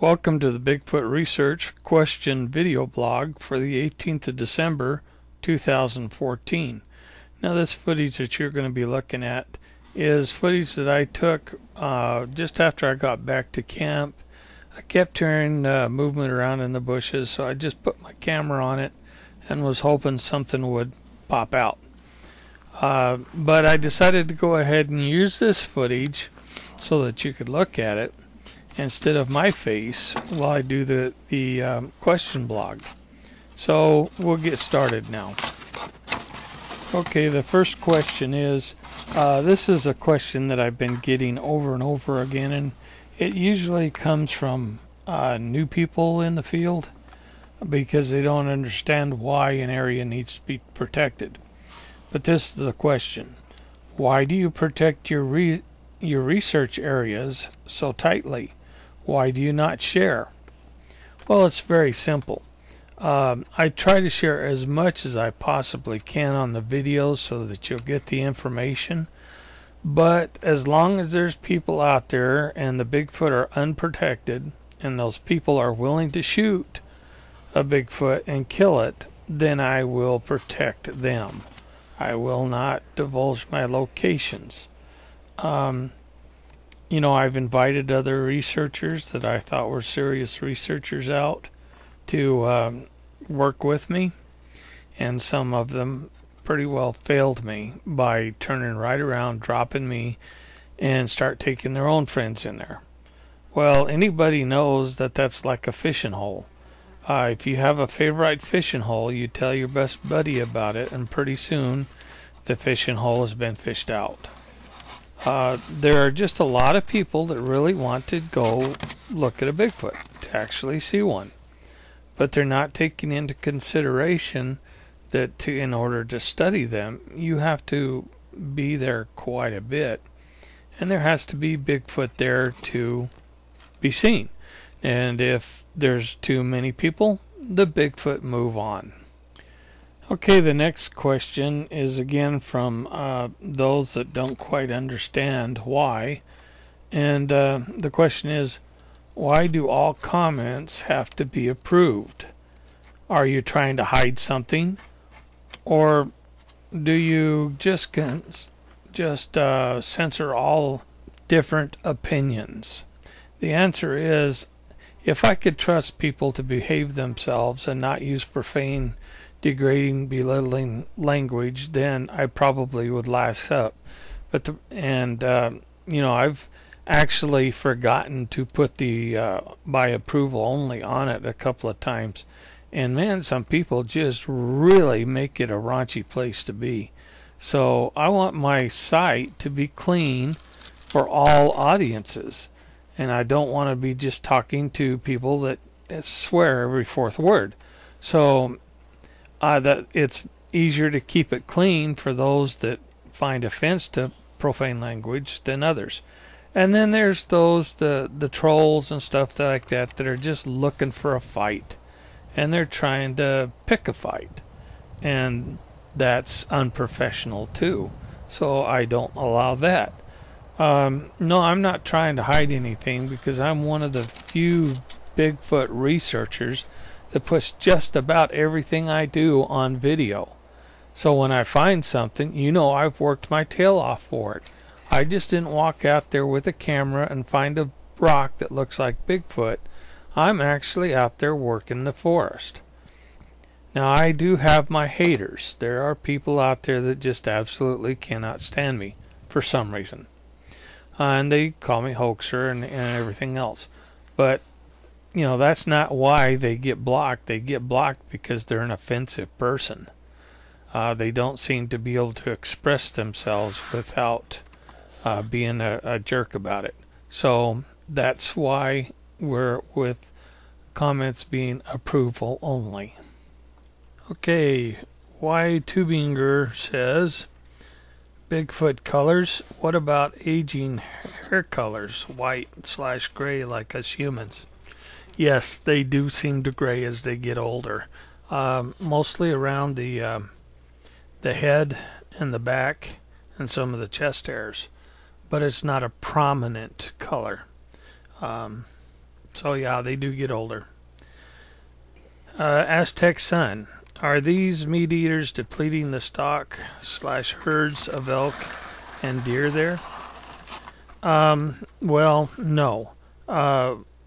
Welcome to the Bigfoot Research Question video blog for the 18th of December 2014. Now this footage that you're going to be looking at is footage that I took just after I got back to camp. I kept hearing movement around in the bushes, so I just put my camera on it and was hoping something would pop out. But I decided to go ahead and use this footage so that you could look at it instead of my face while I do the question blog. So we'll get started now. Okay, the first question is, this is a question that I've been getting over and over again, and it usually comes from new people in the field because they don't understand why an area needs to be protected. But this is the question: why do you protect your research areas so tightly? Why do you not share? Well, it's very simple. I try to share as much as I possibly can on the videos so that you'll get the information. But as long as there's people out there and the Bigfoot are unprotected and those people are willing to shoot a Bigfoot and kill it, then I will protect them. I will not divulge my locations. You know, I've invited other researchers that I thought were serious researchers out to work with me, and some of them pretty well failed me by turning right around, dropping me, and start taking their own friends in there. Well, anybody knows that that's like a fishing hole. If you have a favorite fishing hole, you tell your best buddy about it, and pretty soon the fishing hole has been fished out. There are just a lot of people that really want to go look at a Bigfoot, to actually see one. But they're not taking into consideration that in order to study them, you have to be there quite a bit. And there has to be Bigfoot there to be seen. And if there's too many people, the Bigfoot move on. Okay, the next question is again from those that don't quite understand why. And the question is, why do all comments have to be approved? Are you trying to hide something? Or do you just censor all different opinions? The answer is, if I could trust people to behave themselves and not use profane, degrading, belittling language, then I probably would lash up. But you know, I've actually forgotten to put the by approval only on it a couple of times, and man, some people just really make it a raunchy place to be. So I want my site to be clean for all audiences, and I don't want to be just talking to people that swear every fourth word. So that it's easier to keep it clean for those that find offense to profane language than others. And then there's those the trolls and stuff like that that are just looking for a fight, and they're trying to pick a fight, and that's unprofessional too. So I don't allow that. No, I'm not trying to hide anything, because I'm one of the few Bigfoot researchers that puts just about everything I do on video. So when I find something, you know, I've worked my tail off for it. I just didn't walk out there with a camera and find a rock that looks like Bigfoot. I'm actually out there working the forest. Now, I do have my haters. There are people out there that just absolutely cannot stand me for some reason. And they call me hoaxer and everything else. But you know, that's not why they get blocked. They get blocked because they're an offensive person. They don't seem to be able to express themselves without being a jerk about it. So that's why we're with comments being approval only. Okay, Y Tubinger says, Bigfoot colors. What about aging hair colors, white/gray like us humans? Yes, they do seem to gray as they get older. Mostly around the head and the back and some of the chest hairs. But it's not a prominent color. So yeah, they do get older. Aztec Sun. Are these meat eaters depleting the stock slash herds of elk and deer there? Well, no.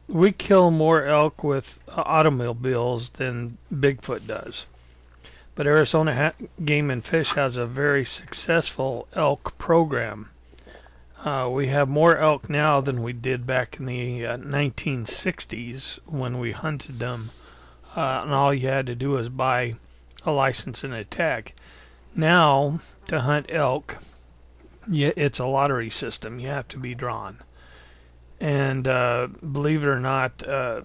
We kill more elk with automobiles than Bigfoot does. But Arizona Game and Fish has a very successful elk program. We have more elk now than we did back in the 1960s when we hunted them. And all you had to do was buy a license and a tag. Now, to hunt elk, it's a lottery system. You have to be drawn. And believe it or not, a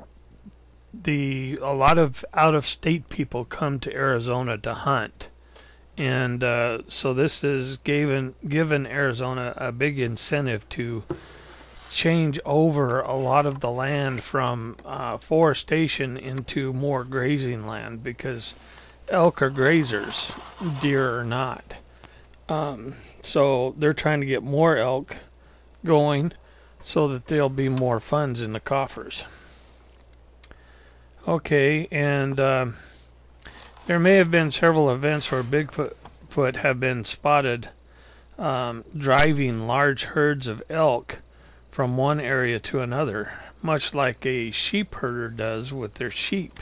lot of out-of-state people come to Arizona to hunt. And so this has given Arizona a big incentive to change over a lot of the land from forestation into more grazing land, because elk are grazers, deer are not. So they're trying to get more elk going so that there'll be more funds in the coffers. Okay, and there may have been several events where Bigfoot have been spotted driving large herds of elk from one area to another, much like a sheep herder does with their sheep.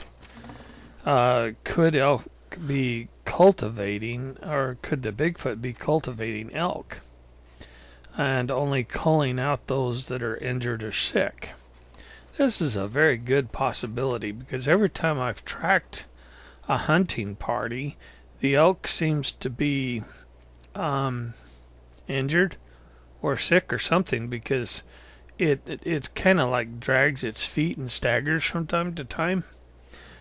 Could elk be cultivating, or could the Bigfoot be cultivating elk and only culling out those that are injured or sick? This is a very good possibility, because every time I've tracked a hunting party, the elk seems to be injured or sick or something, because it kind of like drags its feet and staggers from time to time.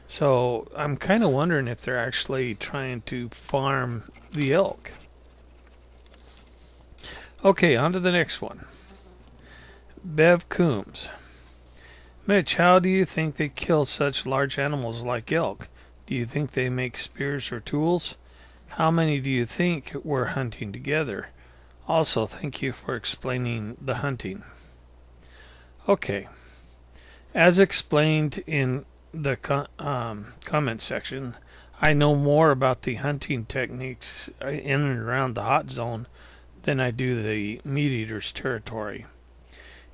So I'm kind of wondering if they're actually trying to farm the elk. Okay, on to the next one. Bev Coombs. Mitch, how do you think they kill such large animals like elk? Do you think they make spears or tools? How many do you think were hunting together? Also, thank you for explaining the hunting. Okay. As explained in the comment section, I know more about the hunting techniques in and around the hot zone than I do the meat eaters' territory.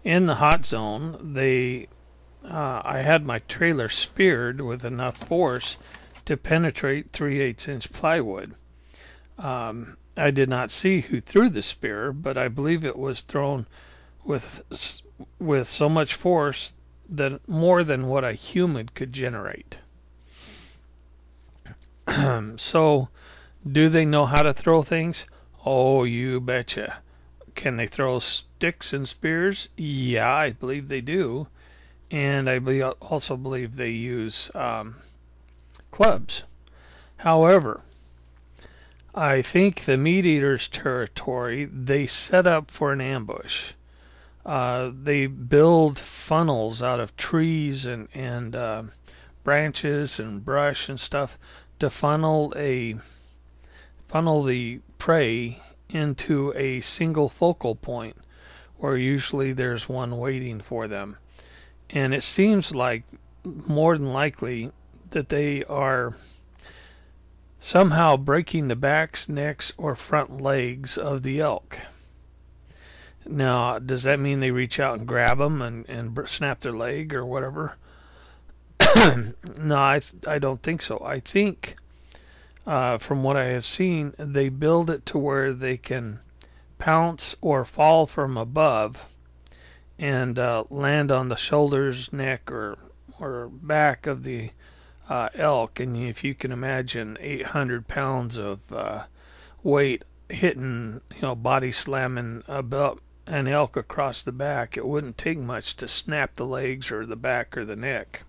In the hot zone, I had my trailer speared with enough force to penetrate 3/8-inch plywood. I did not see who threw the spear, but I believe it was thrown with so much force that more than what a human could generate. So, do they know how to throw things? Oh, you betcha. Can they throw sticks and spears? Yeah, I believe they do. And I also believe they use clubs. However, I think the meat eaters' territory, they set up for an ambush. They build funnels out of trees and branches and brush and stuff to funnel the prey into a single focal point, where usually there's one waiting for them. And it seems like more than likely that they are somehow breaking the backs, necks, or front legs of the elk. Now, does that mean they reach out and grab them and snap their leg or whatever? No, I don't think so. I think, from what I have seen, they build it to where they can pounce or fall from above and land on the shoulders, neck, or back of the elk. And if you can imagine 800 pounds of weight hitting, body slamming about an elk across the back, it wouldn't take much to snap the legs or the back or the neck.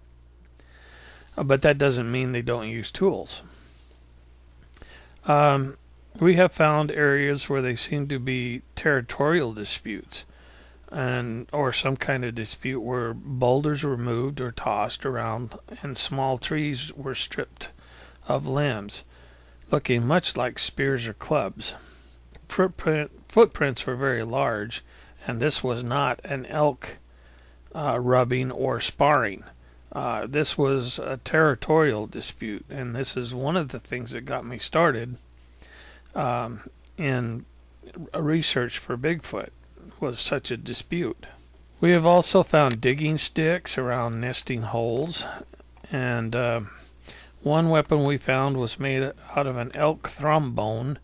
But that doesn't mean they don't use tools. We have found areas where they seem to be territorial disputes, or some kind of dispute where boulders were moved or tossed around and small trees were stripped of limbs, looking much like spears or clubs. Footprints were very large, and this was not an elk rubbing or sparring. This was a territorial dispute, and this is one of the things that got me started in research for Bigfoot, was such a dispute. We have also found digging sticks around nesting holes, and one weapon we found was made out of an elk thrombone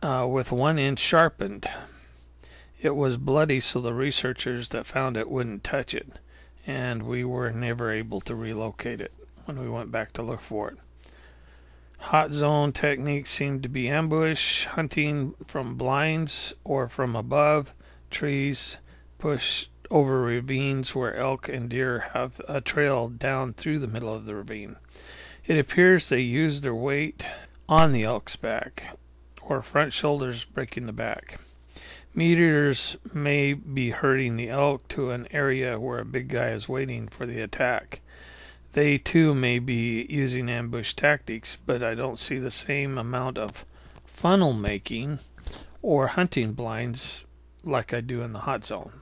with 1 inch sharpened. It was bloody, so the researchers that found it wouldn't touch it, and we were never able to relocate it when we went back to look for it. Hot zone techniques seem to be ambush hunting from blinds or from above trees, push over ravines where elk and deer have a trail down through the middle of the ravine. It appears they use their weight on the elk's back or front shoulders, breaking the back. Meteors may be herding the elk to an area where a big guy is waiting for the attack. They too may be using ambush tactics, but I don't see the same amount of funnel making or hunting blinds like I do in the hot zone.